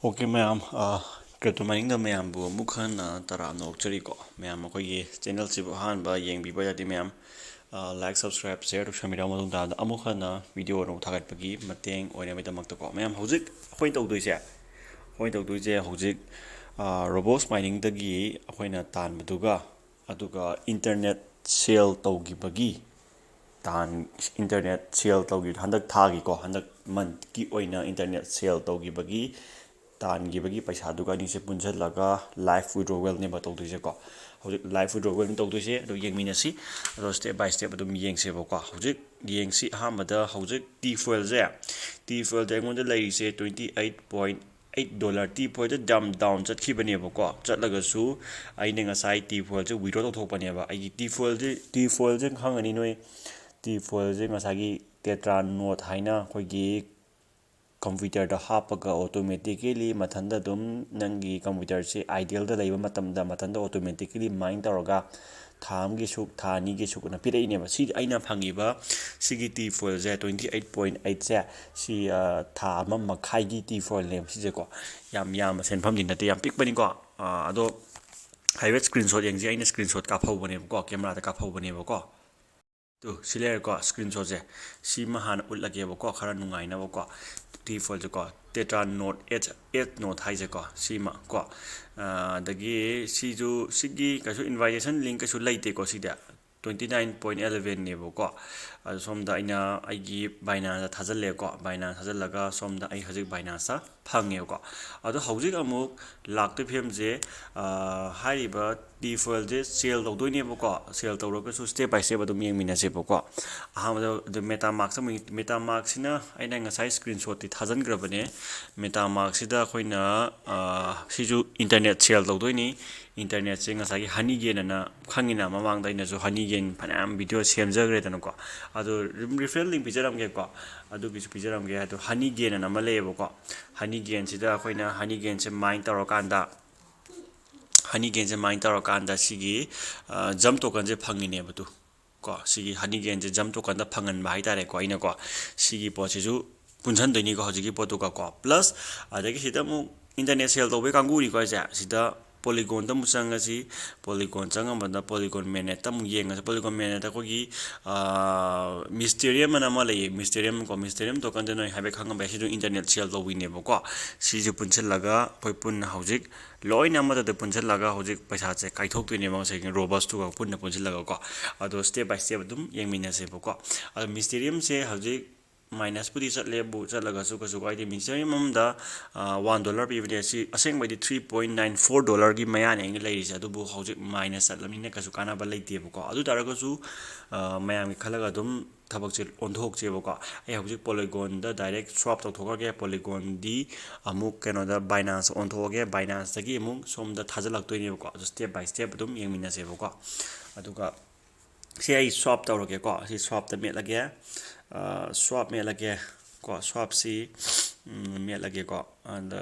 Okay, ma'am. Crypto mining da ma'am bu mukhan tara no chari ko. Ma'am ko ye channel si bu han ba yeng bi ba yati ma'am. Like, subscribe, share to shamira mo da amukhan na video no thagat pagi mateng oine mai damak to ko. Ma'am hojik point tawdoi se. Point tawdoi je hojik RObox mining da gi akoina tan maduga aduga internet sale tawgi bagi tan internet sale tawgi handak thagi ko handak month ki oina internet sale tawgi bagi ꯇꯥꯟꯈꯤꯕꯒꯤ ꯄꯩꯁꯥꯗꯨꯒ ꯑꯅꯤꯁꯦ ꯄꯨꯟꯁꯤꯜꯂꯒ life ꯋꯤꯗ꯭ꯔꯣꯋꯦꯜꯅꯦꯕ ꯇꯧꯗꯣꯏꯁꯦꯀꯣ ꯍꯧꯖꯤꯛ life ꯋꯤꯗ꯭ꯔꯣꯋꯦꯜꯅꯤ ꯇꯧꯗꯣꯏꯁꯦ ꯑꯗꯨ ꯌꯦꯡꯃꯤꯟꯅꯁꯤ ꯑꯗꯣ step by step ꯑꯗꯨꯝ ꯌꯦꯡꯁꯦꯕꯀꯣ ꯍꯧꯖꯤꯛ ꯌꯦꯡꯁꯤ ꯑꯍꯥꯟꯕꯗ ꯍꯧꯖꯤꯛ ꯇꯤ ꯐꯣꯏꯜꯁꯦ ꯑꯩꯉꯣꯟꯗ ꯂꯩꯔꯤꯁꯦ $28.8 ꯇꯤ ꯐꯣꯏꯜꯗ ꯗꯥꯎꯟ ꯆꯠꯈꯤꯕꯅꯦꯕꯀꯣ ꯆꯠꯂꯒꯁꯨ ꯑꯩꯅ ꯉꯁꯥꯏ ꯇꯤ ꯐꯣꯏꯜꯁꯦ ꯋꯤꯗ꯭ꯔꯣ ꯇꯧꯊꯣꯛꯄꯅꯦꯕ ꯑꯩꯒꯤ ꯇꯤ ꯐꯣꯏꯜꯁꯦ ꯈꯪꯉꯅꯤ ꯅꯣꯏ ꯇꯤ ꯐꯣꯏꯜꯁꯦ ꯉꯁꯥꯏꯒꯤ ꯇꯦꯇ꯭ꯔꯥ ꯅꯣꯠ ꯍꯥꯏꯅ ꯑꯩꯈꯣꯏꯒꯤ ꯀꯝꯄ꯭ꯌꯨꯇꯔꯗ ꯍꯥꯞꯄꯒ ꯑꯣꯇꯣꯃꯦꯇꯤꯀꯦꯂꯤ ꯃꯊꯟꯗ ꯑꯗꯨꯝ ꯅꯪꯒꯤ ꯀꯝꯄ꯭ꯌꯨꯇꯔꯁꯦ ꯑꯥꯏꯗꯦꯜꯗ ꯂꯩꯕ ꯃꯇꯝꯗ ꯃꯊꯟꯗ ꯑꯣꯇꯣꯃꯦꯇꯤꯀꯦꯂꯤ ꯃꯥꯏꯟ ꯇꯧꯔꯒ ꯊꯥ ꯑꯃꯒꯤ ꯁꯨꯛ ꯊꯥ ꯑꯅꯤꯒꯤ ꯁꯨꯛꯅ ꯄꯤꯔꯛꯏꯅꯦꯕ ꯁꯤ ꯑꯩꯅ ꯐꯪꯉꯤꯕ ꯁꯤꯒꯤ ꯇꯤ ꯐꯣꯏꯜꯁꯦ 28.8ꯁꯦ ꯁꯤ ꯊꯥ ꯑꯃ ꯃꯈꯥꯏꯒꯤ ꯇꯤ ꯐꯣꯏꯜꯅꯦꯕ ꯁꯤꯁꯦꯀꯣ ꯌꯥꯝ ꯌꯥꯝꯕ ꯁꯦꯟꯐꯝꯗꯤ ꯅꯠꯇꯦ ꯌꯥꯝ ꯄꯤꯛꯄꯅꯤꯀꯣ ꯑꯗꯣ ꯍꯥꯏꯐꯦꯠ ꯁ꯭ꯀ꯭ꯔꯤꯟꯁꯣꯠ ꯌꯦꯡꯁꯤ ꯑꯩꯅ ꯁ꯭ꯀ꯭ꯔꯤꯟꯁꯣꯠ ꯀꯥꯞꯍꯧꯕꯅꯦꯕꯀꯣ ꯀꯦꯃꯦꯔꯥꯗ ꯀꯥꯞꯍꯧꯕꯅꯦꯕꯀꯣ ꯁꯤ ꯂꯩꯔꯦꯀꯣ ꯁ꯭ꯀ꯭ꯔꯤꯟꯁꯣꯠꯁꯦ ꯁꯤꯃ ꯍꯥꯟꯅ ꯎꯠꯂꯒꯦꯕꯀꯣ ꯈꯔ ꯅꯨꯡꯉꯥꯏꯅꯕꯀꯣ ꯇꯤ ꯐꯣꯏꯜꯁꯦꯀꯣ ꯇꯦꯇ꯭ꯔꯥ ꯅꯣꯠ 8 ꯅꯣꯠ ꯍꯥꯏꯁꯦꯀꯣ ꯁꯤꯃ ꯀꯣ ꯑꯗꯒꯤ ꯁꯤꯒꯤ ꯀꯩꯁꯨ ꯏꯟꯚꯥꯏꯇꯦꯁꯟ ꯂꯤꯡ ꯀꯩꯁꯨ ꯂꯩꯇꯦꯀꯣ ꯁꯤꯗꯤ 29.11ꯅꯦꯕꯀꯣ ꯑꯗꯣ ꯁꯣꯝꯗ ꯑꯩꯅ ꯑꯩꯒꯤ ꯕꯥꯏꯅꯥꯟꯁꯇ ꯊꯥꯖꯤꯜꯂꯦꯀꯣ ꯕꯥꯏꯅꯥꯟꯁ ꯊꯥꯖꯤꯜꯂꯒ ꯁꯣꯝꯗ ꯑꯩ ꯍꯧꯖꯤꯛ ꯕꯥꯏꯅꯥꯟꯁꯇ ꯐꯪꯉꯦꯕꯀꯣ ꯑꯗꯣ ꯍꯧꯖꯤꯛ ꯑꯃꯨꯛ ꯂꯥꯛꯇꯣꯏ ꯐꯤꯕꯝꯁꯦ ꯍꯥꯏꯔꯤꯕ ꯇꯤ ꯐꯣꯏꯜꯁꯦ ꯁꯦꯜ ꯇꯧꯗꯣꯏꯅꯦꯕꯀꯣ ꯁꯦꯜ ꯇꯧꯔꯒꯁꯨ ꯁ꯭ꯇꯦꯞ ꯕꯥꯏ ꯁ꯭ꯇꯦꯞ ꯑꯗꯨꯝ ꯌꯦꯡꯃꯤꯟꯅꯁꯦꯕꯀꯣ ꯑꯍꯥꯟꯕꯗ ꯃꯦꯇꯥꯃꯥꯛꯁꯤꯅ ꯑꯩꯅ ꯉꯁꯥꯏ ꯁ꯭ꯀ꯭ꯔꯤꯟꯁꯣꯠꯇꯤ ꯊꯥꯖꯤꯟꯈ꯭ꯔꯕꯅꯦ ꯃꯦꯇꯥꯃꯥꯛꯁꯤꯗ ꯑꯩꯈꯣꯏꯅ ꯁꯤꯁꯨ ꯏꯟꯇꯔꯅꯦꯠ ꯁꯦꯜ ꯇꯧꯗꯣꯏꯅꯤ ꯏꯟꯇꯔꯅꯦꯠꯁꯦ ꯉꯁꯥꯏꯒꯤ ꯍꯅꯤꯒꯦꯟ ꯑꯅ ꯈꯪꯉꯤꯅ ꯃꯃꯥꯡꯗ ꯑꯩꯅꯁꯨ ꯍꯅꯤꯒꯦꯟ ꯐꯅꯌꯥꯝ ꯚꯤꯗꯤꯑꯣ ꯁꯦꯝꯖꯈ꯭ꯔꯦꯗꯅꯀꯣ ꯑꯗꯣ ꯔꯤꯐꯔꯦꯜ ꯂꯤꯡ ꯄꯤꯖꯔꯝꯒꯦꯀꯣ ꯑꯗꯨꯒꯤꯁꯨ ꯄꯤꯖꯔꯝꯒꯦ ꯑꯗꯣ ꯍꯅꯤꯒꯦꯟ ꯑꯅ ꯑꯃ ꯂꯩꯌꯦꯕꯀꯣ ꯍꯅꯤꯒꯦꯟꯁꯤꯗ ꯑꯩꯈꯣꯏꯅ ꯍꯅꯤꯒꯦꯟꯁꯦ ꯃꯥꯏꯟ ꯇꯧꯔꯀꯥꯟꯗ ꯁꯤꯒꯤ ꯖꯝ ꯇꯣꯀꯟꯁꯦ ꯐꯪꯉꯤꯅꯦꯕ ꯀꯣ ꯁꯤꯒꯤ ꯍꯅꯤꯒꯦꯟꯁꯦ ꯖꯝ ꯇꯣꯀꯟꯗ ꯐꯪꯍꯟꯕ ꯍꯥꯏꯇꯥꯔꯦꯀꯣ ꯑꯩꯅꯀꯣ ꯁꯤꯒꯤ ꯄꯣꯠꯁꯤꯁꯨ ꯄꯨꯟꯁꯤꯟꯗꯣꯏꯅꯤꯀꯣ ꯍꯧꯖꯤꯛꯀꯤ ꯄꯣꯠꯇꯨꯒ ꯀꯣ ꯄ꯭ꯂꯁ ꯑꯗꯒꯤ ꯁꯤꯗ ꯑꯃꯨꯛ ꯏꯟꯇꯔꯅꯦꯠ ꯁꯦꯜ ꯇꯧꯕꯩ ꯀꯥꯡꯕꯨꯅꯤꯀꯣ ꯑꯩꯁꯦ ꯁꯤꯗ ꯄꯣꯂꯤꯒꯣꯟꯗ ꯑꯃꯨꯛ ꯆꯪꯉꯁꯤ ꯄꯣꯂꯤꯒꯣꯟ ꯆꯪꯉꯝꯕꯗ ꯄꯣꯂꯤꯒꯣꯟ ꯃꯦꯅꯦꯠꯇ ꯑꯃꯨꯛ ꯌꯦꯡꯉꯁꯤ ꯄꯣꯂꯤꯒꯣꯟ ꯃꯦꯅꯦꯠꯇ ꯑꯩꯈꯣꯏꯒꯤ ꯃꯤꯁꯇꯦꯔꯤꯌꯝ ꯑꯅ ꯑꯃ ꯂꯩꯌꯦ ꯃꯤꯁꯇꯦꯔꯤꯌꯝ ꯇꯣꯀꯟꯗ ꯅꯣꯏ ꯍꯥꯏꯐꯦꯠ ꯈꯪꯉꯝꯕ ꯌꯥꯏ ꯁꯤꯁꯨ ꯏꯟꯇꯔꯅꯦꯠ ꯁꯦꯜ ꯇꯧꯕꯤꯅꯦꯕꯀꯣ ꯁꯤꯁꯨ ꯄꯨꯟꯁꯤꯜꯂꯒ ꯑꯩꯈꯣꯏ ꯄꯨꯟꯅ ꯍꯧꯖꯤꯛ ꯂꯣꯏꯅ ꯑꯃꯗ ꯄꯨꯟꯁꯤꯜꯂꯒ ꯍꯧꯖꯤꯛ ꯄꯩꯁꯥꯁꯦ ꯀꯥꯏꯊꯣꯛꯇꯣꯏꯅꯦꯕ ꯉꯁꯥꯏꯒꯤ ROboxꯇꯨꯒ ꯄꯨꯟꯅ ꯄꯨꯟꯁꯤꯜꯂꯒꯀꯣ ꯑꯗꯣ ꯁ꯭ꯇꯦꯞ ꯕꯥꯏ ꯁ꯭ꯇꯦꯞ ꯑꯗꯨꯝ ꯌꯦꯡꯃꯤꯟꯅꯁꯦꯕꯀꯣ ꯑꯗꯣ ꯃꯤꯁꯇꯦꯔꯤꯌꯝꯁꯦ ꯍꯧꯖꯤꯛ ꯃꯥꯏꯅꯁꯄꯨꯗꯤ ꯆꯠꯂꯦꯕꯨ ꯆꯠꯂꯒꯁꯨ ꯀꯩꯁꯨ ꯀꯥꯏꯗꯦ ꯃꯤꯁꯇꯦꯔꯤꯌꯝ ꯑꯃꯗ $1 ꯄꯤꯕꯅꯦ ꯁꯤ ꯑꯁꯦꯡꯕꯗꯤ $3.94ꯒꯤ ꯃꯌꯥꯅꯤ ꯑꯩꯅ ꯂꯩꯔꯤꯁꯦ ꯑꯗꯨꯕꯨ ꯍꯧꯖꯤꯛ ꯃꯥꯏꯅꯁ ꯆꯠꯂꯕꯅꯤꯅ ꯀꯩꯁꯨ ꯀꯥꯟꯅꯕ ꯂꯩꯇꯦꯕꯀꯣ ꯑꯗꯨ ꯇꯥꯔꯒꯁꯨ ꯃꯌꯥꯝꯒꯤ ꯈꯜꯂꯒ ꯑꯗꯨꯝ ꯊꯕꯛꯁꯦ ꯑꯣꯟꯊꯣꯛꯁꯦꯕꯀꯣ ꯑꯩ ꯍꯧꯖꯤꯛ ꯄꯣꯂꯤꯒꯣꯟꯗ ꯗꯥꯏꯔꯦꯛ ꯁ꯭ꯋꯥꯞ ꯇꯧꯊꯣꯛꯈ꯭ꯔꯒꯦ ꯄꯣꯂꯤꯒꯣꯟꯗꯤ ꯑꯃꯨꯛ ꯀꯩꯅꯣꯗ ꯕꯥꯏꯅꯥꯟꯁ ꯑꯣꯟꯊꯣꯛꯑꯒꯦ ꯕꯥꯏꯅꯥꯟꯁꯇꯒꯤ ꯑꯃꯨꯛ ꯁꯣꯝꯗ ꯊꯥꯖꯤꯜꯂꯛꯇꯣꯏꯅꯦꯕꯀꯣ ꯑꯗꯨ ꯁ꯭ꯇꯦꯞ ꯕꯥꯏ ꯁ꯭ꯇꯦꯞ ꯑꯗꯨꯝ ꯌꯦꯡꯃꯤꯟꯅꯁꯦꯕꯀꯣ ꯑꯗꯨꯒ ꯁꯤ ꯑꯩ ꯁ꯭ꯋꯥꯞ ꯇꯧꯔꯒꯦꯀꯣ ꯁꯤ ꯁ꯭ꯋꯥꯞꯇ ꯃꯦꯠꯂꯒꯦ ꯁ꯭ꯋꯥꯞ ꯃꯦꯠꯂꯒꯦ ꯀꯣ ꯁ꯭ꯋꯥꯞꯁꯤ ꯃꯦꯠꯂꯒꯦꯀꯣ ꯑꯗ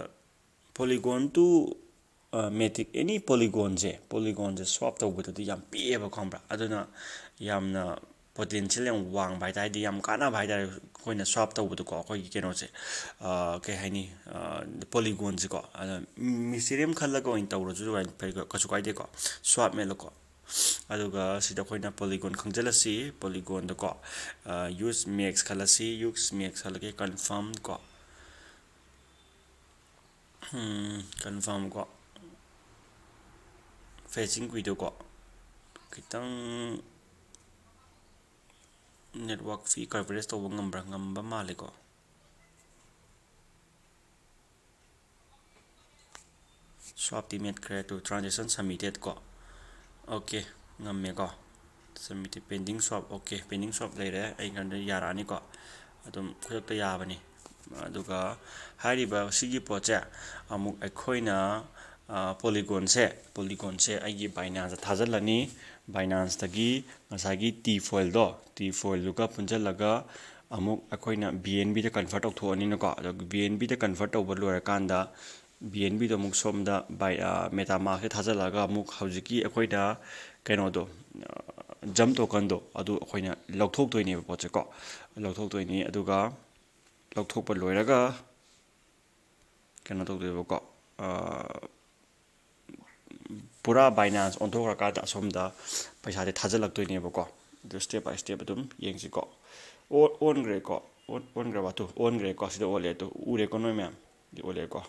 ꯄꯣꯂꯤꯒꯣꯟ ꯇꯨ ꯃꯦꯇꯤꯛ ꯑꯦꯅꯤ ꯄꯣꯂꯤꯒꯣꯟꯁꯦ ꯁ꯭ꯋꯥꯞ ꯇꯧꯕꯗꯗꯤ ꯌꯥꯝ ꯄꯤꯛꯑꯦꯕ ꯈꯪꯕ꯭ꯔꯥ ꯑꯗꯨꯅ ꯌꯥꯝꯅ ꯄꯣꯇꯦꯟꯁꯤꯌꯦꯜ ꯌꯥꯝ ꯋꯥꯡꯕ ꯍꯥꯏꯇꯥꯔꯦ ꯍꯥꯏꯗꯤ ꯌꯥꯝ ꯀꯥꯟꯅꯕ ꯍꯥꯏꯇꯥꯔꯦ ꯑꯩꯈꯣꯏꯅ ꯁ꯭ꯋꯥꯞ ꯇꯧꯕꯗꯀꯣ ꯑꯩꯈꯣꯏꯒꯤ ꯀꯩꯅꯣꯁꯦ ꯀꯩ ꯍꯥꯏꯅꯤ ꯄꯣꯂꯤꯒꯣꯟꯁꯦꯀꯣ ꯑꯗ ꯃꯤꯁꯇꯦꯔꯤꯌꯝ ꯈꯜꯂꯒ ꯑꯣꯏꯅ ꯇꯧꯔꯁꯨ ꯀꯩꯁꯨ ꯀꯥꯏꯗꯦꯀꯣ ꯁ꯭ꯋꯥꯞ ꯃꯦꯠꯂꯣꯀꯣ ꯑꯗꯨꯒ ꯁꯤꯗ ꯑꯩꯈꯣꯏꯅ ꯄꯣꯂꯤꯒꯣꯟ ꯈꯪꯖꯤꯜꯂꯁꯤ ꯄꯣꯂꯤꯒꯣꯟꯗꯀꯣ ꯌꯨꯁ ꯃꯦꯛꯁ ꯈꯜꯂꯁꯤ ꯌꯨꯁ ꯃꯦꯛꯁ ꯈꯜꯂꯒꯦ ꯀꯟꯐꯥꯔꯝ ꯀꯣ ꯀꯟꯐꯥꯔꯝ ꯀꯣ ꯐꯦꯆꯤꯡ ꯀꯨꯏꯗꯣꯀꯣ ꯈꯤꯇꯪ ꯅꯦꯠꯋꯥꯛ ꯐꯤ ꯀꯚꯔꯦꯖ ꯇꯧꯕ ꯉꯝꯕ ꯃꯥꯜꯂꯦꯀꯣ ꯁ꯭ꯋꯥꯞꯇꯤ ꯃꯦꯠꯈ꯭ꯔꯦ ꯇꯨ ꯇ꯭ꯔꯥꯟꯖꯦꯛꯁꯟ ꯁꯝꯃꯤꯇꯦꯠ ꯀꯣ ꯑꯣꯀꯦ ꯉꯝꯃꯦꯀꯣ submitted pending swap okay pending swap ꯂꯩꯔꯦ ꯑꯩ ꯀꯥꯟꯗ ꯌꯥꯔꯛꯑꯅꯤꯀꯣ ꯑꯗꯨꯝ ꯈꯨꯗꯛꯇ ꯌꯥꯕꯅꯤ ꯑꯗꯨꯒ ꯍꯥꯏꯔꯤꯕ ꯁꯤꯒꯤ ꯄꯣꯠꯁꯦ ꯑꯃꯨꯛ ꯑꯩꯈꯣꯏꯅ ꯄꯣꯂꯤꯒꯣꯟꯁꯦ ꯑꯩꯒꯤ ꯕꯥꯏꯅꯥꯟꯁꯇ ꯊꯥꯖꯤꯜꯂꯅꯤ ꯕꯥꯏꯅꯥꯟꯁꯇꯒꯤ ꯉꯁꯥꯏꯒꯤ ꯇꯤ ꯐꯣꯏꯜꯗꯨꯒ ꯄꯨꯟꯁꯤꯜꯂꯒ ꯑꯃꯨꯛ ꯑꯩꯈꯣꯏꯅ BNBꯗ ꯀꯟꯚꯔꯠ ꯇꯧꯊꯣꯛꯑꯅꯤꯅꯀꯣ ꯑꯗꯣ BNBꯗ ꯀꯟꯚꯔꯠ ꯇꯧꯕ ꯂꯣꯏꯔꯀꯥꯟꯗ BNBꯗꯣ ꯑꯃꯨꯛ ꯁꯣꯝꯗ ꯃꯦꯇꯥꯃꯥꯛꯁꯦ ꯊꯥꯖꯤꯜꯂꯒ ꯑꯃꯨꯛ ꯍꯧꯖꯤꯛꯀꯤ ꯑꯩꯈꯣꯏꯅ ꯀꯩꯅꯣꯗꯣ ꯖꯝ ꯇꯣꯀꯟꯗꯣ ꯑꯗꯨ ꯑꯩꯈꯣꯏꯅ ꯂꯧꯊꯣꯛꯇꯣꯏꯅꯦꯕ ꯄꯣꯠꯁꯦꯀꯣ ꯂꯧꯊꯣꯛꯇꯣꯏꯅꯤ ꯑꯗꯨꯒ ꯂꯧꯊꯣꯛꯄ ꯂꯣꯏꯔꯒ ꯀꯩꯅꯣ ꯇꯧꯗꯣꯏꯕꯀꯣ ꯄꯨꯔꯥ ꯕꯥꯏꯅꯥꯟꯁ ꯑꯣꯟꯊꯣꯛꯈ꯭ꯔꯀꯥꯟꯗ ꯑꯁꯣꯝꯗ ꯄꯩꯁꯥꯁꯦ ꯊꯥꯖꯤꯜꯂꯛꯇꯣꯏꯅꯦꯕꯀꯣ ꯑꯗꯨ ꯁ꯭ꯇꯦꯞ ꯕꯥꯏ ꯁ꯭ꯇꯦꯞ ꯑꯗꯨꯝ ꯌꯦꯡꯁꯤꯀꯣ ꯑꯣꯟꯈ꯭ꯔꯦꯀꯣ ꯑꯣꯟꯈ꯭ꯔꯕ ꯑꯣꯟꯈ꯭ꯔꯦꯀꯣ ꯁꯤꯗ ꯑꯣꯜꯂꯦ ꯎꯔꯦꯀꯣ ꯅꯣꯏ ꯃꯌꯥꯝ ꯁꯤꯗ ꯑꯣꯜꯂꯦꯀꯣ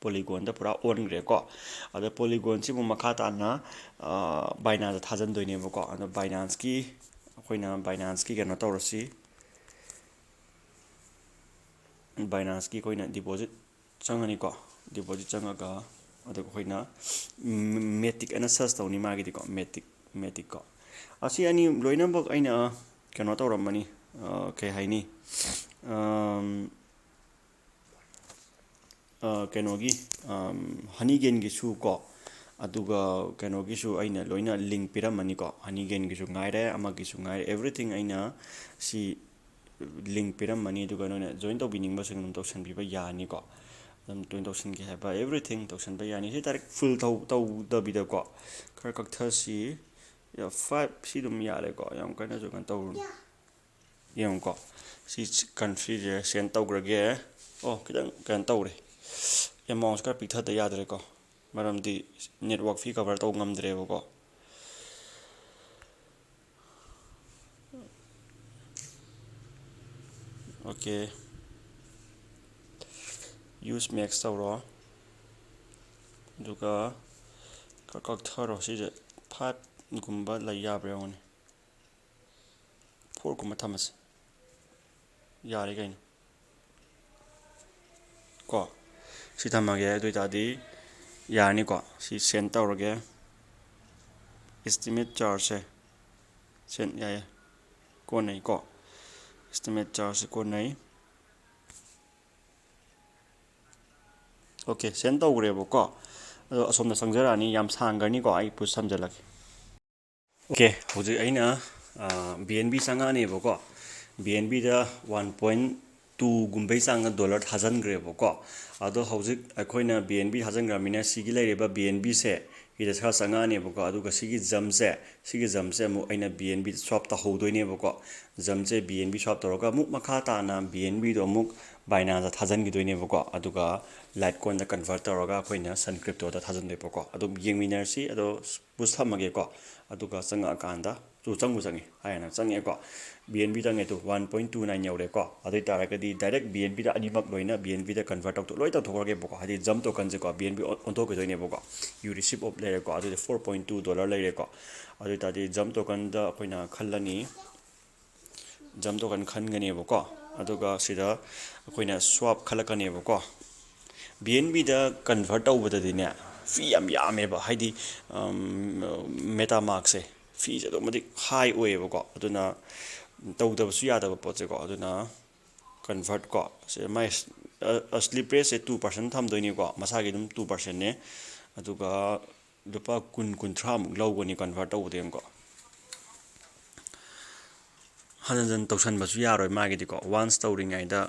ꯄꯣꯂꯤꯒꯣꯟꯗ ꯄꯨꯔꯥ ꯑꯣꯟꯈ꯭ꯔꯦꯀꯣ ꯑꯗ ꯄꯣꯂꯤꯒꯣꯟꯁꯤꯕꯨ ꯃꯈꯥ ꯇꯥꯅ ꯕꯥꯏꯅꯥꯟꯁꯇ ꯊꯥꯖꯤꯟꯗꯣꯏꯅꯦꯕꯀꯣ ꯑꯗꯣ ꯕꯥꯏꯅꯥꯟꯁꯀꯤ ꯑꯩꯈꯣꯏꯅ ꯕꯥꯏꯅꯥꯟꯁꯀꯤ ꯀꯩꯅꯣ ꯇꯧꯔꯁꯤ ꯕꯥꯏꯅꯥꯟꯁꯀꯤ ꯑꯩꯈꯣꯏꯅ ꯗꯤꯄꯣꯖꯤꯠ ꯆꯪꯉꯅꯤꯀꯣ ꯗꯤꯄꯣꯖꯤꯠ ꯆꯪꯉꯒ ꯑꯗꯨꯒ ꯑꯩꯈꯣꯏꯅ ꯃꯦꯇꯤꯛ ꯑꯅ ꯁꯔꯁ ꯇꯧꯅꯤ ꯃꯥꯒꯤꯗꯤꯀꯣ ꯃꯦꯇꯤꯛꯀꯣ ꯑꯁꯤ ꯑꯅꯤ ꯂꯣꯏꯅꯃꯛ ꯑꯩꯅ ꯀꯩꯅꯣ ꯇꯧꯔꯝꯕꯅꯤ ꯀꯩ ꯍꯥꯏꯅꯤ ꯀꯩꯅꯣꯒꯤ ꯍꯅꯤꯒꯦꯟꯒꯤꯁꯨ ꯀꯣ ꯑꯗꯨꯒ ꯀꯩꯅꯣꯒꯤꯁꯨ ꯑꯩꯅ ꯂꯣꯏꯅ ꯂꯤꯡ ꯄꯤꯔꯝꯃꯅꯤꯀꯣ ꯍꯅꯤꯒꯦꯟꯒꯤꯁꯨ ꯉꯥꯏꯔꯦ ꯑꯃꯒꯤꯁꯨ ꯉꯥꯏꯔꯦ ꯑꯦꯕ꯭ꯔꯤꯊꯤꯡ ꯑꯩꯅ ꯁꯤ ꯂꯤꯡ ꯄꯤꯔꯝꯃꯅꯤ ꯑꯗꯨꯒ ꯅꯣꯏꯅ ꯖꯣꯏꯟ ꯇꯧꯕꯤꯅꯤꯡꯕꯁꯤꯡ ꯑꯗꯨꯝ ꯇꯧꯁꯟꯕꯤꯕ ꯌꯥꯅꯤꯀꯣ ꯑꯗꯨꯝ ꯖꯣꯏꯟ ꯇꯧꯁꯟꯒꯦ ꯍꯥꯏꯕ ꯑꯦꯕ꯭ꯔꯤꯊꯤꯡ ꯇꯧꯁꯟꯕ ꯌꯥꯅꯤ ꯁꯤ ꯗꯥꯏꯔꯦꯛ ꯐꯨꯜ ꯇꯧꯗꯕꯤꯗꯀꯣ ꯈꯔ ꯀꯛꯊꯁꯤ 5 ꯁꯤ ꯑꯗꯨꯝ ꯌꯥꯔꯦꯀꯣ ꯌꯥꯝ ꯀꯟꯅꯁꯨ ꯀꯩꯅꯣ ꯇꯧꯔꯨꯅꯨ ꯌꯦꯡꯉꯨꯀꯣ ꯁꯤ ꯀꯟꯇ꯭ꯔꯤꯁꯦ ꯁꯦꯟ ꯇꯧꯈ꯭ꯔꯒꯦ ꯑꯣ ꯈꯤꯇꯪ ꯀꯩꯅꯣ ꯇꯧꯔꯦ ꯑꯦꯃꯥꯎꯟꯁ ꯈꯔ ꯄꯤꯛꯊꯗ ꯌꯥꯗ꯭ꯔꯦꯀꯣ ꯃꯔꯝꯗꯤ ꯅꯦꯠꯋꯥꯛ ꯐꯤ ꯀꯚꯔ ꯇꯧꯕ ꯉꯝꯗ꯭ꯔꯦꯕꯀꯣ ꯑꯣꯀꯦ ꯌꯨꯁ ꯃꯦꯛꯁ ꯇꯧꯔꯣ ꯑꯗꯨꯒ ꯀꯛꯊꯔꯣ ꯁꯤꯁꯦ 5ꯒꯨꯝꯕ ꯂꯩ ꯌꯥꯕ꯭ꯔꯥ ꯌꯦꯡꯉꯨꯅꯦ 4ꯒꯨꯝꯕ ꯊꯝꯃꯁꯤ ꯌꯥꯔꯦ ꯀꯩꯅꯣ ꯀꯣ ꯁꯤ ꯊꯝꯃꯒꯦ ꯑꯗꯨ ꯑꯣꯏꯇꯥꯔꯗꯤ ꯌꯥꯔꯅꯤꯀꯣ ꯁꯤ ꯁꯦꯟ ꯇꯧꯔꯒꯦ ꯏꯁꯇꯤꯃꯦꯠ ꯆꯥꯔꯖꯁꯦ ꯁꯦꯟ ꯌꯥꯏꯌꯦ ꯀꯣꯟꯅꯩꯀꯣ ꯏꯁꯇꯤꯃꯦꯠ ꯆꯥꯔꯖꯁꯦ ꯀꯣꯟꯅꯩ ꯑꯣꯀꯦ ꯁꯦꯟ ꯇꯧꯈ꯭ꯔꯦꯕꯀꯣ ꯑꯗꯣ ꯑꯁꯣꯝꯗ ꯆꯪꯖꯔꯛꯑꯅꯤ ꯌꯥꯝ ꯁꯥꯡꯈ꯭ꯔꯅꯤꯀꯣ ꯑꯩ ꯄꯨꯁ ꯊꯝꯖꯤꯜꯂꯒꯦ ꯑꯣꯀꯦ ꯍꯧꯖꯤꯛ ꯑꯩꯅ ꯕꯤ ꯑꯦꯟ ꯕꯤ ꯆꯪꯉꯛꯑꯅꯦꯕꯀꯣ ꯕꯤ ꯑꯦꯟ ꯕꯤꯗ 1.2 ꯆꯥꯡꯅ ꯗꯣꯂꯔ ꯊꯥꯖꯤꯟꯈ꯭ꯔꯦꯕꯀꯣ ꯑꯗꯣ ꯍꯧꯖꯤꯛ ꯑꯩꯈꯣꯏꯅ ꯕꯤ ꯑꯦꯟ ꯕꯤ ꯊꯥꯖꯤꯟꯈ꯭ꯔꯕꯅꯤꯅ ꯁꯤꯒꯤ ꯂꯩꯔꯤꯕ ꯕꯤ ꯑꯦꯟ ꯕꯤꯁꯦ ꯁꯤꯗ ꯈꯔ ꯆꯪꯉꯛꯑꯅꯦꯕꯀꯣ ꯑꯗꯨꯒ ꯁꯤꯒꯤ ꯖꯝꯁꯦ ꯑꯃꯨꯛ ꯑꯩꯅ ꯕꯤ ꯑꯦꯟ ꯕꯤ ꯁ꯭ꯋꯥꯞ ꯇꯧꯍꯧꯗꯣꯏꯅꯦꯕꯀꯣ ꯖꯝꯁꯦ ꯕꯤ ꯑꯦꯟ ꯕꯤ ꯁ꯭ꯋꯥꯞ ꯇꯧꯔꯒ ꯑꯃꯨꯛ ꯃꯈꯥ ꯇꯥꯅ ꯕꯤ ꯑꯦꯟ ꯕꯤꯗꯣ ꯑꯃꯨꯛ ꯕꯥꯏꯅꯥꯟꯁꯇ ꯊꯥꯖꯤꯟꯈꯤꯗꯣꯏꯅꯦꯕꯀꯣ ꯑꯗꯨꯒ ꯂꯥꯏꯠ ꯀꯣꯏꯟꯗ ꯀꯟꯚꯔꯠ ꯇꯧꯔꯒ ꯑꯩꯈꯣꯏꯅ ꯁꯟ ꯀ꯭ꯔꯤꯞꯇꯣꯗ ꯊꯥꯖꯤꯟꯗꯣꯏꯕꯀꯣ ꯑꯗꯨꯝ ꯌꯦꯡꯃꯤꯟꯅꯔꯁꯤ ꯑꯗꯣ ꯄꯨꯁ ꯊꯝꯃꯒꯦꯀꯣ ꯑꯗꯨꯒ ꯆꯪꯉꯛꯑꯀꯥꯟꯗ ꯆꯪꯉꯦ ꯍꯥꯏꯅ ꯆꯪꯉꯦꯀꯣ ꯕꯤ ꯑꯦꯟ ꯕꯤ ꯆꯪꯉꯦ 1.29 ꯌꯧꯔꯦꯀꯣ ꯑꯗꯨ ꯑꯣꯏꯇꯥꯔꯒꯗꯤ ꯗꯥꯏꯔꯦꯛ ꯕꯤ ꯑꯦꯟ ꯕꯤꯗ ꯑꯅꯤꯃꯛ ꯂꯣꯏꯅ ꯕꯤ ꯑꯦꯟ ꯕꯤꯗ ꯀꯟꯚꯔꯠ ꯂꯣꯏ ꯇꯧꯊꯣꯛꯈ꯭ꯔꯒꯦꯕꯀꯣ ꯍꯥꯏꯗꯤ ꯖꯝ ꯇꯣꯀꯟꯁꯦꯀꯣ ꯕꯤ ꯑꯦꯟ ꯕꯤ ꯑꯣꯟꯊꯣꯛꯈꯤꯗꯣꯏꯅꯦꯕꯀꯣ ꯌꯨ ꯔꯤꯁꯤꯞ ꯑꯣꯐ ꯂꯩꯔꯦꯀꯣ ꯑꯗꯨꯗꯤ 4.2 ꯗꯣꯂꯔ ꯂꯩꯔꯦꯀꯣ ꯑꯗꯨ ꯑꯣꯏꯇꯥꯔꯗꯤ ꯖꯝ ꯇꯣꯀꯟꯗ ꯑꯩꯈꯣꯏꯅ ꯈꯜꯂꯅꯤ ꯖꯝ ꯇꯣꯀꯟ ꯈꯟꯒꯅꯦꯕꯀꯣ ꯑꯗꯨꯒ ꯁꯤꯗ ꯑꯩꯈꯣꯏꯅ ꯁ꯭ꯋꯥꯞ ꯈꯜꯂꯛꯀꯅꯦꯕꯀꯣ ꯕꯤ ꯑꯦꯟ ꯕꯤꯗ ꯀꯟꯚꯔꯠ ꯇꯧꯕꯗꯗꯤꯅꯦ ꯐꯤ ꯌꯥꯝ ꯌꯥꯝꯃꯦꯕ ꯍꯥꯏꯗꯤ ꯃꯦꯇꯥꯃꯥꯔꯛꯁꯦ ꯐꯤꯁꯦ ꯑꯗꯨꯛ ꯃꯇꯤꯛ ꯍꯥꯏ ꯑꯣꯏꯌꯦꯕꯀꯣ ꯑꯗꯨꯅ ꯇꯧꯗꯕꯁꯨ ꯌꯥꯗꯕ ꯄꯣꯠꯁꯦꯀꯣ ꯑꯗꯨꯅ ꯀꯟꯚꯔꯠ ꯀꯣ ꯃꯥꯏ ꯁ꯭ꯂꯤꯞꯄꯦꯖꯁꯦ 2% ꯊꯝꯗꯣꯏꯅꯤꯀꯣ ꯃꯁꯥꯒꯤ ꯑꯗꯨꯝ 2%ꯅꯦ ꯑꯗꯨꯒ ꯂꯨꯄꯥ 10-30ꯃꯨꯛ ꯂꯧꯒꯅꯤ ꯀꯟꯚꯔꯠ ꯇꯧꯕꯗ ꯌꯦꯡꯀꯣ ꯍꯟꯖꯟ ꯇꯧꯁꯟꯕꯁꯨ ꯌꯥꯔꯣꯏ ꯃꯥꯒꯤꯗꯤꯀꯣ ꯋꯥꯟꯁ ꯇꯧꯔꯤꯉꯩꯗ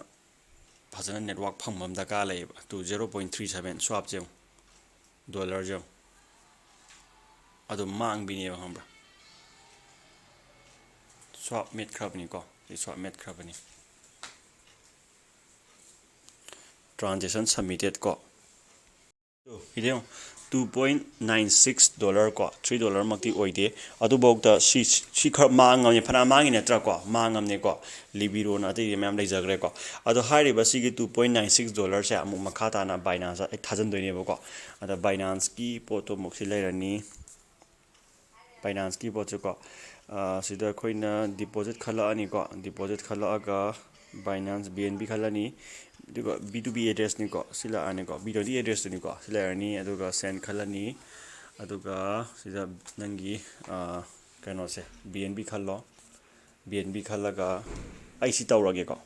ꯐꯖꯅ ꯅꯦꯠꯋꯥꯛ ꯐꯪꯕ ꯑꯃ ꯗꯔꯀꯥꯔ ꯂꯩꯌꯦꯕ 0.37 ꯁ꯭ꯋꯥꯞꯁꯦ ꯌꯦꯡꯉꯨ ꯗꯣꯂꯔꯁꯦ ꯌꯦꯡꯉꯨ ꯑꯗꯨꯝ ꯃꯥꯡꯕꯤꯅꯦꯕ ꯈꯪꯕ꯭ꯔꯥ ꯁ꯭ꯋꯥꯞ ꯃꯦꯠꯈ꯭ꯔꯕꯅꯤꯀꯣ ꯁꯤ ꯁ꯭ꯋꯥꯞ ꯃꯦꯠꯈ꯭ꯔꯕꯅꯤ ꯇ꯭ꯔꯥꯟꯖꯦꯛꯁꯟ ꯁꯝꯃꯤꯇꯦꯠ ꯀꯣ ꯏꯗꯦꯡꯉꯣ 2.96 ꯗꯣꯂꯔ ꯀꯣ $3 ꯃꯛꯇꯤ ꯑꯣꯏꯗꯦ ꯑꯗꯨꯐꯧꯗ ꯁꯤ ꯈꯔ ꯃꯥꯡꯉꯕꯅꯤ ꯐꯅꯌꯥꯝ ꯃꯥꯡꯉꯤ ꯅꯠꯇ꯭ꯔꯥꯀꯣ ꯃꯥꯡꯉꯝꯅꯦꯀꯣ ꯂꯤꯕꯤꯔꯣꯅ ꯑꯇꯩꯗꯤ ꯃꯌꯥꯝ ꯂꯩꯖꯈ꯭ꯔꯦꯀꯣ ꯑꯗꯣ ꯍꯥꯏꯔꯤꯕ ꯁꯤꯒꯤ 2.96 ꯗꯣꯂꯔꯁꯦ ꯑꯃꯨꯛ ꯃꯈꯥ ꯇꯥꯅ ꯕꯥꯏꯅꯥꯟꯁꯇ ꯑꯩ ꯊꯥꯖꯤꯟꯗꯣꯏꯅꯦꯕꯀꯣ ꯑꯗ ꯕꯥꯏꯅꯥꯟꯁꯀꯤ ꯄꯣꯠꯇꯣ ꯑꯃꯨꯛ ꯁꯤ ꯂꯩꯔꯅꯤ ꯕꯥꯏꯅꯥꯟꯁꯀꯤ ꯄꯣꯠꯁꯦꯀꯣ ꯁꯤꯗ ꯑꯩꯈꯣꯏꯅ ꯗꯤꯄꯣꯖꯤꯠ ꯈꯜꯂꯛꯑꯅꯤꯀꯣ ꯗꯤꯄꯣꯖꯤꯠ ꯈꯜꯂꯛꯑꯒ ꯕꯥꯏꯅꯥꯟꯁ ꯕꯤ ꯑꯦꯟ ꯕꯤ ꯈꯜꯂꯅꯤ ꯑꯗꯨꯒ ꯕꯤ ꯇꯨ ꯕꯤ ꯑꯦꯗ꯭ꯔꯦꯁꯅꯤꯀꯣ ꯁꯤ ꯂꯥꯛꯑꯅꯤꯀꯣ ꯕꯤ ꯇꯨ ꯕꯤ ꯑꯦꯗ꯭ꯔꯦꯁꯇꯨꯅꯤꯀꯣ ꯁꯤ ꯂꯩꯔꯅꯤ ꯑꯗꯨꯒ ꯁꯦꯟ ꯈꯜꯂꯅꯤ ꯑꯗꯨꯒ ꯁꯤꯗ ꯅꯪꯒꯤ ꯀꯩꯅꯣꯁꯦ ꯕꯤ ꯑꯦꯟ ꯕꯤ ꯈꯜꯂꯣ ꯕꯤ ꯑꯦꯟ ꯕꯤ ꯈꯜꯂꯒ ꯑꯩ ꯁꯤ ꯇꯧꯔꯒꯦꯀꯣ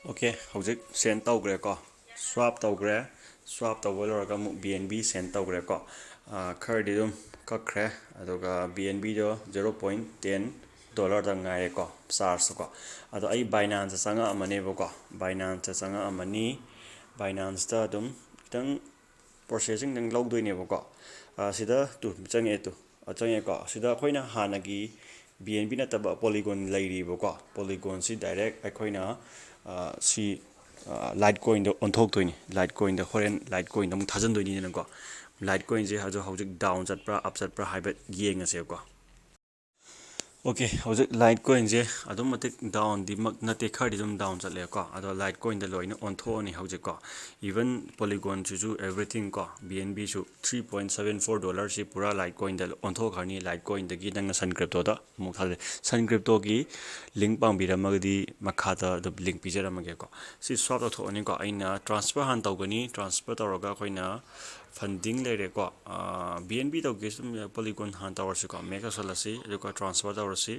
ꯑꯣꯀꯦ ꯍꯧꯖꯤꯛ ꯁꯦꯟ ꯇꯧꯈ꯭ꯔꯦꯀꯣ ꯁ꯭ꯋꯥꯞ ꯇꯧꯈ꯭ꯔꯦ ꯁ꯭ꯋꯥꯞ ꯇꯧꯕ ꯂꯣꯏꯔꯒ ꯑꯃꯨꯛ ꯕꯤ ꯑꯦꯟ ꯕꯤ ꯁꯦꯟ ꯇꯧꯈ꯭ꯔꯦꯀꯣ ꯈꯔꯗꯤ ꯑꯗꯨꯝ ꯀꯛꯈ꯭ꯔꯦ ꯑꯗꯨꯒ ꯕꯤ ꯑꯦꯟ ꯕꯤꯗꯣ 0.10 ꯗꯣꯂꯔꯗ ꯉꯥꯏꯔꯦꯀꯣ ꯆꯥꯔꯖꯇꯣꯀꯣ ꯑꯗꯣ ꯑꯩ ꯕꯥꯏꯅꯥꯟꯁꯇ ꯆꯪꯉꯛꯑꯝꯃꯅꯦꯕꯀꯣ ꯕꯥꯏꯅꯥꯟꯁꯇ ꯆꯪꯉꯛꯑꯝꯃꯅꯤ ꯕꯥꯏꯅꯥꯟꯁꯇ ꯑꯗꯨꯝ ꯈꯤꯇꯪ ꯄ꯭ꯔꯣꯁꯦꯁꯤꯡꯗꯪ ꯂꯧꯗꯣꯏꯅꯦꯕꯀꯣ ꯁꯤꯗ ꯆꯪꯉꯛꯑꯦꯀꯣ ꯁꯤꯗ ꯑꯩꯈꯣꯏꯅ ꯍꯥꯟꯅꯒꯤ ꯕꯤ ꯑꯦꯟ ꯕꯤ ꯅꯠꯇꯕ ꯄꯣꯂꯤꯒꯣꯟ ꯂꯩꯔꯤꯕꯀꯣ ꯄꯣꯂꯤꯒꯣꯟꯁꯤ ꯗꯥꯏꯔꯦꯛ ꯑꯩꯈꯣꯏꯅ ꯁꯤ ꯂꯥꯏꯠ ꯀꯣꯏꯟꯗ ꯑꯣꯟꯊꯣꯛꯇꯣꯏꯅꯤ ꯂꯥꯏꯠ ꯀꯣꯏꯟꯗ ꯍꯣꯔꯦꯟ ꯂꯥꯏꯠ ꯀꯣꯏꯟꯗ ꯑꯃꯨꯛ ꯊꯥꯖꯤꯟꯗꯣꯏꯅꯤꯗꯅꯀꯣ ꯂꯥꯏꯠ ꯀꯣꯏꯟꯁꯦ ꯍꯧꯖꯤꯛ ꯗꯥꯎꯟ ꯆꯠꯄ꯭ꯔꯥ ꯑꯞ ꯆꯠꯄ꯭ꯔꯥ ꯍꯥꯏꯕ ꯌꯦꯡꯉꯁꯦꯕꯀꯣ ꯑꯣꯀꯦ ꯍꯧꯖꯤꯛ ꯂꯥꯏꯠ ꯀꯣꯏꯟꯁꯦ ꯑꯗꯨꯝ ꯃꯇꯤꯛ ꯗꯥꯎꯟꯗꯤꯃꯛ ꯅꯠꯇꯦ ꯈꯔꯗꯤ ꯑꯗꯨꯝ ꯗꯥꯎꯟ ꯆꯠꯂꯦꯀꯣ ꯑꯗꯣ ꯂꯥꯏꯠ ꯀꯣꯏꯟꯗ ꯂꯣꯏꯅ ꯑꯣꯟꯊꯣꯛꯑꯅꯤ ꯍꯧꯖꯤꯛꯀꯣ ꯏꯚꯟ ꯄꯣꯂꯤꯒꯣꯟꯁꯤꯁꯨ ꯑꯦꯕ꯭ꯔꯤꯊꯤꯡ ꯀꯣ BNBꯁꯨ $3.74 ꯄꯨꯔꯥ ꯂꯥꯏꯠ ꯀꯣꯏꯟꯗ ꯑꯣꯟꯊꯣꯛꯈ꯭ꯔꯅꯤ ꯂꯥꯏꯠ ꯀꯣꯏꯟꯗꯒꯤ ꯅꯪꯅ ꯁꯟ ꯀ꯭ꯔꯤꯞꯇꯣꯗ ꯑꯃꯨꯛ ꯊꯥꯖꯩ ꯁꯟ ꯀ꯭ꯔꯤꯞꯇꯣꯒꯤ ꯂꯤꯡꯛ ꯄꯥꯡꯕꯤꯔꯝꯃꯒꯗꯤ ꯃꯈꯥꯗ ꯑꯗꯨꯝ ꯂꯤꯡꯛ ꯄꯤꯖꯔꯝꯃꯒꯦꯀꯣ ꯁꯤ ꯁ꯭ꯋꯥꯞ ꯇꯧꯊꯣꯛꯑꯅꯤꯀꯣ ꯑꯩꯅ ꯇ꯭ꯔꯥꯟꯁꯐꯔ ꯍꯥꯟꯅ ꯇꯧꯒꯅꯤ ꯇ꯭ꯔꯥꯟꯁꯐꯔ ꯇꯧꯔꯒ ꯑꯩꯈꯣꯏꯅ ꯐꯟꯗꯤꯡ ꯂꯩꯔꯦꯀꯣ BNB ꯇꯧꯒꯦ ꯁꯨꯝ ꯄꯣꯂꯤꯒꯣꯟ ꯍꯥꯟꯅ ꯇꯧꯔꯁꯤꯀꯣ ꯃꯦꯛ ꯇꯧꯁꯜꯂꯁꯤ ꯑꯗꯨꯒ ꯇ꯭ꯔꯥꯟꯁꯐꯔ ꯇꯧꯔꯁꯤ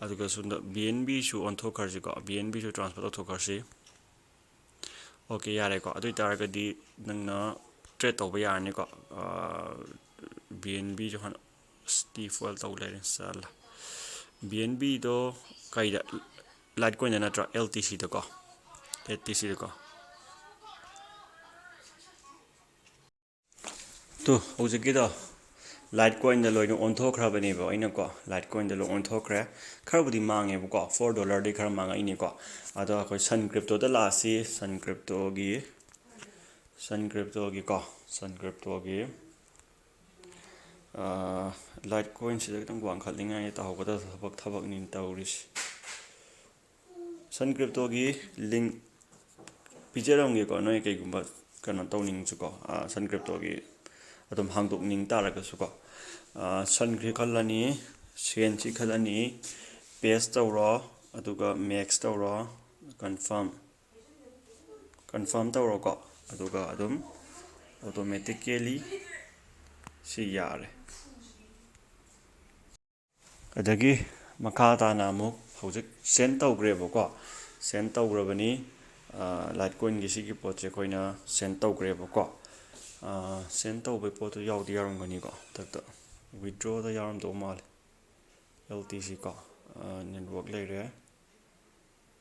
ꯑꯗꯨꯒ ꯁꯣꯝꯗ BNBꯁꯨ ꯑꯣꯟꯊꯣꯛꯈ꯭ꯔꯁꯤꯀꯣ BNBꯁꯨ ꯇ꯭ꯔꯥꯟꯁꯐꯔ ꯇꯧꯊꯣꯛꯈ꯭ꯔꯁꯤ ꯑꯣꯀꯦ ꯌꯥꯔꯦꯀꯣ ꯑꯗꯨ ꯑꯣꯏꯇꯥꯔꯒꯗꯤ ꯅꯪꯅ ꯇ꯭ꯔꯦꯠ ꯇꯧꯕ ꯌꯥꯔꯅꯤꯀꯣ BNBꯁꯨ ꯍꯥꯟꯅ ꯗꯤꯐꯣꯜ ꯇꯧ ꯂꯩꯔꯦ ꯆꯠꯂ BNBꯗꯣ ꯀꯩꯗ ꯂꯥꯏꯠ ꯀꯣꯏꯟꯗ ꯅꯠꯇ꯭ꯔꯥ LTCꯗꯀꯣ LTCꯗꯀꯣ ꯇꯨ ꯍꯧꯖꯤꯛꯀꯤꯗꯣ ꯂꯥꯏꯠ ꯀꯣꯏꯟꯗ ꯂꯣꯏꯅ ꯑꯣꯟꯊꯣꯛꯈ꯭ꯔꯕꯅꯦꯕ ꯑꯩꯅꯀꯣ ꯂꯥꯏꯠ ꯀꯣꯏꯟꯗ ꯂꯣꯏ ꯑꯣꯟꯊꯣꯛꯈ꯭ರೆ ꯈꯔꯕꯨꯗꯤ ꯃꯥꯡꯉꯦꯕꯀꯣ $4 ꯈꯔ ꯃꯥꯡꯉꯛꯏꯅꯦꯀꯣ ꯑꯗꯣ ꯑꯩꯈꯣꯏ ꯁꯟ ꯀ꯭ꯔꯤꯞꯇꯣꯗ ꯂꯥꯛꯑꯁꯤ ꯁꯟ ꯀ꯭ꯔꯤꯞꯇꯣꯒꯤꯀꯣ ꯁꯟ ꯀ꯭ꯔꯤꯞꯇꯣꯒꯤ ꯂꯥꯏꯠ ꯀꯣꯏꯟꯁꯤꯗ ꯈꯤꯇꯪ ꯋꯥꯡꯈꯠꯅꯤꯡꯉꯥꯏ ꯇꯧꯍꯧꯒꯗꯕ ꯊꯕꯛꯅꯤ ꯇꯧꯔꯤꯁꯤ ꯁꯟ ꯀ꯭ꯔꯤꯞꯇꯣꯒꯤ ꯂꯤꯡꯛ ꯄꯤꯖꯔꯝꯒꯦꯀꯣ ꯅꯣꯏ ꯀꯩꯒꯨꯝꯕ ꯀꯩꯅꯣ ꯇꯧꯅꯤꯡꯉꯁꯨꯀꯣ ꯁꯟ ꯀ꯭ꯔꯤꯞꯇꯣꯒꯤ ꯑꯗꯨꯝ ꯍꯥꯡꯗꯣꯛꯅꯤꯡ ꯇꯥꯔꯒꯁꯨꯀꯣ ꯁꯟꯈ꯭ꯔꯤ ꯈꯜꯂꯅꯤ ꯁꯦꯟꯁꯤ ꯈꯜꯂꯅꯤ ꯄꯦꯁ ꯇꯧꯔꯣ ꯑꯗꯨꯒ ꯃꯦꯛꯁ ꯇꯧꯔꯣ ꯀꯟꯐꯥꯔꯝ ꯇꯧꯔꯣꯀꯣ ꯑꯗꯨꯒ ꯑꯗꯨꯝ ꯑꯣꯇꯣꯃꯦꯇꯤꯀꯦꯂꯤ ꯁꯤ ꯌꯥꯔꯦ ꯑꯗꯒꯤ ꯃꯈꯥ ꯇꯥꯅ ꯑꯃꯨꯛ ꯍꯧꯖꯤꯛ ꯁꯦꯟ ꯇꯧꯈ꯭ꯔꯦꯕꯀꯣ ꯁꯦꯟ ꯇꯧꯈ꯭ꯔꯕꯅꯤ ꯂꯥꯏꯠ ꯀꯣꯏꯟꯒꯤ ꯁꯤꯒꯤ ꯄꯣꯠꯁꯦ ꯑꯩꯈꯣꯏꯅ ꯁꯦꯟ ꯇꯧꯈ꯭ꯔꯦꯕꯀꯣ ꯁꯦꯟ ꯇꯧꯕꯩ ꯄꯣꯠꯇꯨ ꯌꯥꯎꯗꯤ ꯌꯥꯎꯔꯝꯒꯅꯤꯀꯣ ꯃꯊꯛꯇ ꯋꯤꯗ꯭ꯔꯣꯗ ꯌꯥꯎꯔꯝꯗꯧ ꯃꯥꯜꯂꯦ LTC ꯀꯣ ꯅꯦꯠꯋꯥꯛ ꯂꯩꯔꯦ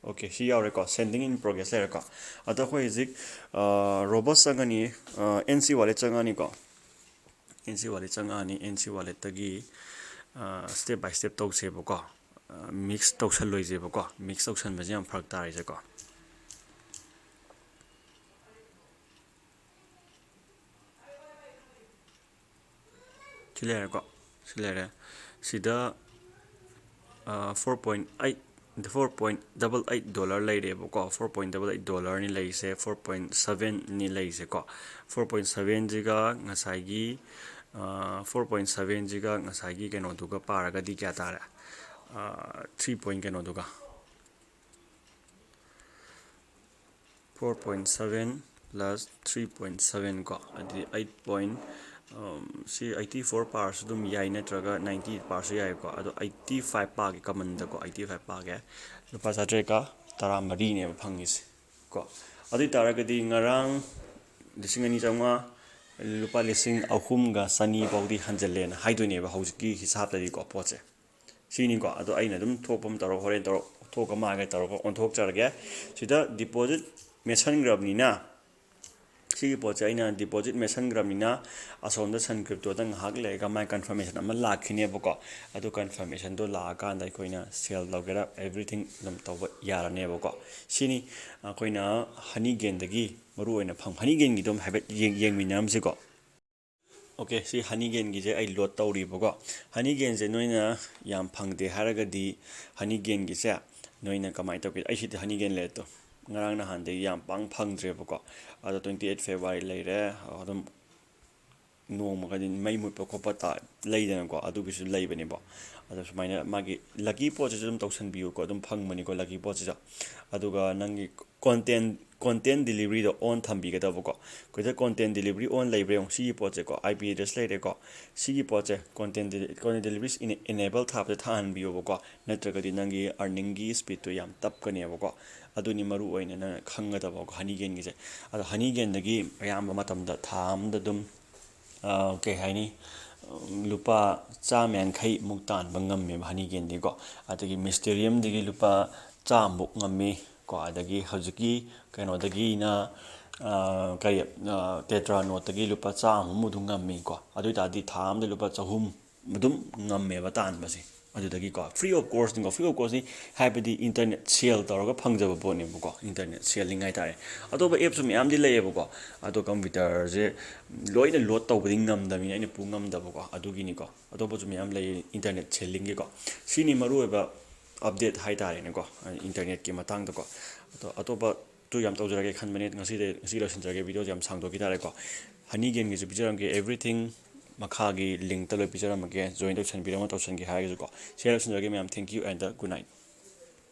ꯑꯣꯀꯦ ꯁꯤ ꯌꯥꯎꯔꯦꯀꯣ ꯁꯦꯟꯗꯤꯡ ꯏꯟ ꯄ꯭ꯔꯣꯒ꯭ꯔꯦꯁ ꯂꯩꯔꯦꯀꯣ ꯑꯗꯣ ꯑꯩꯈꯣꯏ ꯍꯧꯖꯤꯛ RObox ꯆꯪꯉꯅꯤ NC ꯋꯥꯂꯦꯠ ꯆꯪꯉꯅꯤꯀꯣ NC ꯋꯥꯂꯦꯠ ꯆꯪꯉꯛꯑꯅꯤ NC ꯋꯥꯂꯦꯠꯇꯒꯤ ꯁ꯭ꯇꯦꯞ ꯕꯥꯏ ꯁ꯭ꯇꯦꯞ ꯇꯧꯁꯦꯕꯀꯣ ꯃꯤꯛꯁ ꯇꯧꯁꯜꯂꯣꯏꯁꯦꯕꯀꯣ ꯃꯤꯛꯁ ꯇꯧꯁꯟꯕꯁꯦ ꯌꯥꯝ ꯐꯔꯛ ꯇꯥꯔꯤꯁꯦꯀꯣ ꯁꯤ ꯂꯩꯔꯦꯀꯣ ꯁꯤ ꯂꯩꯔꯦ ꯁꯤꯗ $4.88 ꯂꯩꯔꯦꯕꯀꯣ $4.88 ꯂꯩꯔꯤꯁꯦ 4.7ꯅꯤ ꯂꯩꯔꯤꯁꯦꯀꯣ 4.7ꯁꯤꯒ ꯉꯁꯥꯏꯒꯤ 4.7ꯁꯤꯒ ꯉꯁꯥꯏꯒꯤ ꯀꯩꯅꯣꯗꯨꯒ ꯄꯥꯔꯒꯗꯤ ꯀꯌꯥ ꯇꯥꯔꯦ 3 ꯀꯩꯅꯣꯗꯨꯒ 4.7 + 3.7 ꯀꯣ ꯑꯗꯨꯗꯤ 8. ꯁꯤ 84 ꯄꯥꯔꯁꯨ ꯑꯗꯨꯝ ꯌꯥꯏ ꯅꯠꯇ꯭ꯔꯒ 90 ꯄꯥꯔꯁꯨ ꯌꯥꯏꯀꯣ ꯑꯗꯣ 85 ꯄꯥꯒꯦ ꯀꯃꯟꯗꯀꯣ 85 ꯄꯥꯒꯦ ꯂꯨꯄꯥ 813ꯅꯦꯕ ꯐꯪꯉꯤꯁꯦ ꯀꯣ ꯑꯗꯨ ꯑꯣꯏꯇꯥꯔꯒꯗꯤ ꯉꯔꯥꯡ 2,200 ꯂꯨꯄꯥ 3,000 ꯐꯥꯎꯗꯤ ꯍꯟꯖꯤꯜꯂꯦꯅ ꯍꯥꯏꯗꯣꯏꯅꯦꯕ ꯍꯧꯖꯤꯛꯀꯤ ꯍꯤꯁꯥꯞꯇꯗꯤꯀꯣ ꯄꯣꯠꯁꯦ ꯁꯤꯅꯤꯀꯣ ꯑꯗꯣ ꯑꯩꯅ ꯑꯗꯨꯝ ꯊꯣꯛꯄ ꯑꯃ ꯇꯧꯔꯒ ꯍꯣꯔꯦꯟ ꯊꯣꯛꯑ ꯃꯥꯒꯦ ꯇꯧꯔꯒ ꯑꯣꯟꯊꯣꯛꯆꯔꯒꯦ ꯁꯤꯗ ꯗꯤꯄꯣꯖꯤꯠ ꯃꯦꯠꯁꯟꯈ꯭ꯔꯕꯅꯤꯅ ꯁꯤꯒꯤ ꯄꯣꯠꯁꯦ ꯑꯩꯅ ꯗꯤꯄꯣꯖꯤꯠ ꯃꯦꯠꯁꯟꯈ꯭ꯔꯕꯅꯤꯅ ꯑꯁꯣꯝꯗ ꯁꯟ ꯀ꯭ꯔꯤꯞꯇꯣꯗ ꯉꯥꯏꯍꯥꯛ ꯂꯩꯔꯒ ꯃꯥꯏ ꯀꯟꯐꯔꯃꯦꯁꯟ ꯑꯃ ꯂꯥꯛꯈꯤꯅꯦꯕꯀꯣ ꯑꯗꯨ ꯀꯟꯐꯔꯃꯦꯁꯟꯗꯣ ꯂꯥꯛꯑꯀꯥꯟꯗ ꯑꯩꯈꯣꯏꯅ ꯁꯦꯜ ꯂꯧꯒꯦꯔꯥ ꯑꯦꯕ꯭ꯔꯤꯊꯤꯡ ꯑꯗꯨꯝ ꯇꯧꯕ ꯌꯥꯔꯅꯦꯕꯀꯣ ꯁꯤꯅꯤ ꯑꯩꯈꯣꯏꯅ ꯍꯅꯤꯒꯦꯟꯗꯒꯤ ꯃꯔꯨꯑꯣꯏꯅ ꯍꯅꯤꯒꯦꯟꯒꯤꯗꯣ ꯍꯥꯏꯐꯦꯠ ꯌꯦꯡꯃꯤꯟꯅꯔꯝꯁꯤꯀꯣ ꯑꯣꯀꯦ ꯁꯤ ꯍꯅꯤꯒꯦꯟꯒꯤꯁꯦ ꯑꯩ ꯂꯣꯗ ꯇꯧꯔꯤꯕꯀꯣ ꯍꯅꯤꯒꯦꯟꯁꯦ ꯅꯣꯏꯅ ꯌꯥꯝ ꯐꯪꯗꯦ ꯍꯥꯏꯔꯒꯗꯤ ꯍꯅꯤꯒꯦꯟꯒꯤꯁꯦ ꯅꯣꯏꯅ ꯀꯃꯥꯏꯅ ꯇꯧꯒꯦ ꯑꯩ ꯁꯤꯗꯤ ꯍꯅꯤꯒꯦꯟ ꯂꯦꯠꯇꯣ ꯉꯔꯥꯡ ꯅꯍꯥꯟꯗꯒꯤ ꯌꯥꯝ ꯐꯪꯗ꯭ꯔꯦꯕꯀꯣ ꯑꯗꯣ 28 ꯐꯦꯕꯋꯥꯔꯤ ꯂꯩꯔꯦ ꯑꯗꯨꯝ ꯅꯣꯡꯃꯒꯗꯤ ꯃꯩ ꯃꯨꯠꯄ ꯈꯣꯠꯄ ꯂꯩꯗꯅꯀꯣ ꯑꯗꯨꯒꯤꯁꯨ ꯂꯩꯕꯅꯦꯕ ꯑꯗꯣ ꯁꯨꯃꯥꯏꯅ ꯃꯥꯒꯤ ꯂꯛꯀꯤ ꯄꯣꯠꯁꯤꯁꯨ ꯑꯗꯨꯝ ꯇꯧꯁꯟꯕꯤꯌꯨꯀꯣ ꯑꯗꯨꯝ ꯐꯪꯕꯅꯤꯀꯣ ꯂꯛꯀꯤ ꯄꯣꯠꯁꯤꯁꯨ ꯑꯗꯨꯒ ꯅꯪꯒꯤ ꯀꯣꯟꯇꯦꯟ ꯗꯤꯂꯤꯕꯔꯤꯗꯣ ꯑꯣꯟ ꯊꯝꯕꯤꯒꯗꯕꯀꯣ ꯑꯩꯈꯣꯏꯗ ꯀꯣꯟꯇꯦꯟ ꯗꯤꯂꯤꯕꯔꯤ ꯑꯣꯟ ꯂꯩꯕ꯭ꯔꯥ ꯌꯦꯡꯉꯣ ꯁꯤꯒꯤ ꯄꯣꯠꯁꯦꯀꯣ IP ꯑꯦꯗ꯭ꯔꯦꯁ ꯂꯩꯔꯦꯀꯣ ꯁꯤꯒꯤ ꯄꯣꯠꯁꯦ ꯀꯣꯟꯇꯦꯟ ꯗꯤꯂꯤꯕꯔꯤ ꯏꯅꯦꯕꯜ ꯊꯥꯍꯟꯕꯤꯌꯣꯕꯀꯣ ꯅꯠꯇ꯭ꯔꯒꯗꯤ ꯅꯪꯒꯤ ꯑꯔꯅꯤꯡꯒꯤ ꯁ꯭ꯄꯤꯠꯇꯨ ꯌꯥꯝ ꯇꯞꯀꯅꯦꯕꯀꯣ ꯑꯗꯨꯅꯤ ꯃꯔꯨ ꯑꯣꯏꯅ ꯅꯪ ꯈꯪꯒꯗꯕꯀꯣ ꯍꯅꯤꯒꯦꯟꯒꯤꯁꯦ ꯑꯗꯣ ꯍꯅꯤꯒꯦꯟꯗꯒꯤ ꯑꯌꯥꯝꯕ ꯃꯇꯝꯗ ꯊꯥ ꯑꯃꯗ ꯑꯗꯨꯝ ꯀꯩ ꯍꯥꯏꯅꯤ ꯂꯨꯄꯥ 150 ꯃꯨꯛ ꯇꯥꯟꯕ ꯉꯝꯃꯦꯕ ꯍꯅꯤꯒꯦꯟꯗꯤꯀꯣ ꯑꯗꯒꯤ ꯃꯤꯁꯇꯦꯔꯤꯌꯝꯗꯒꯤ ꯂꯨꯄꯥ 100 ꯉꯝꯃꯤ ꯀꯣ ꯑꯗꯒꯤ ꯍꯧꯖꯤꯛꯀꯤ ꯀꯩꯅꯣꯗꯒꯤꯅ ꯀꯔꯤ ꯇꯦꯇ꯭ꯔꯥ ꯅꯣꯠꯇꯒꯤ ꯂꯨꯄꯥ 100 ꯑꯗꯨꯝ ꯉꯝꯃꯤꯀꯣ ꯑꯗꯨ ꯑꯣꯏꯇꯥꯔꯗꯤ ꯊꯥ ꯑꯃꯗ ꯂꯨꯄꯥ 200 ꯑꯗꯨꯝ ꯉꯝꯃꯦꯕ ꯇꯥꯟꯕꯁꯦ ꯑꯗꯨꯗꯒꯤꯀꯣ ꯐ꯭ꯔꯤ ꯑꯣꯐ ꯀꯣꯔꯁꯅꯤꯀꯣ ꯐ꯭ꯔꯤ ꯑꯣꯐ ꯀꯣꯔꯁꯅꯤ ꯍꯥꯏꯕꯗꯤ ꯏꯟꯇꯔꯅꯦꯠ ꯁꯦꯜ ꯇꯧꯔꯒ ꯐꯪꯖꯕ ꯄꯣꯠꯅꯦꯕꯀꯣ ꯏꯟꯇꯔꯅꯦꯠ ꯁꯦꯜꯂꯤꯡ ꯍꯥꯏꯇꯥꯔꯦ ꯑꯇꯣꯞꯄ ꯑꯦꯞꯁꯨ ꯃꯌꯥꯝꯗꯤ ꯂꯩꯌꯦꯕꯀꯣ ꯑꯗꯣ ꯀꯝꯄ꯭ꯌꯨꯇꯔꯁꯦ ꯂꯣꯏꯅ ꯂꯣꯗ ꯇꯧꯕꯗꯤ ꯉꯝꯗꯕꯅꯤꯅ ꯑꯩꯅ ꯄꯨ ꯉꯝꯗꯕꯀꯣ ꯑꯗꯨꯒꯤꯅꯤꯀꯣ ꯑꯇꯣꯞꯄꯁꯨ ꯃꯌꯥꯝ ꯂꯩ ꯏꯟꯇꯔꯅꯦꯠ ꯁꯦꯜꯂꯤꯡꯒꯤꯀꯣ ꯁꯤꯅꯤ ꯃꯔꯨꯑꯣꯏꯕ ꯑꯞꯗꯦꯠ ꯍꯥꯏꯇꯥꯔꯦꯅꯦꯀꯣ ꯏꯟꯇꯔꯅꯦꯠꯀꯤ ꯃꯇꯥꯡꯗꯀꯣ ꯑꯗꯣ ꯑꯇꯣꯞꯄ ꯇꯨ ꯌꯥꯝ ꯇꯧꯖꯔꯒꯦ ꯈꯟꯕꯅꯦ ꯉꯁꯤ ꯂꯣꯏꯁꯤꯟꯖꯔꯒꯦ ꯚꯤꯗꯤꯑꯣꯁꯦ ꯌꯥꯝ ꯁꯥꯡꯗꯣꯛꯈꯤ ꯇꯥꯔꯦꯀꯣ ꯍꯅꯤꯒꯦꯟꯒꯤꯁꯨ ꯄꯤꯖꯔꯝꯒꯦ ꯑꯦꯕ꯭ꯔꯤꯊꯤꯡ ꯃꯈꯥꯒꯤ ꯂꯤꯡꯛꯇ ꯂꯣꯏ ꯄꯤꯖꯔꯝꯃꯒꯦ ꯖꯣꯏꯟ ꯇꯧꯁꯟꯕꯤꯔꯝꯃ ꯇꯧꯁꯟꯒꯦ ꯍꯥꯏꯔꯒꯁꯨꯀꯣ ꯁꯤꯌꯔ ꯂꯣꯏꯁꯤꯟꯖꯔꯒꯦ ꯃꯌꯥꯝ thank you and good night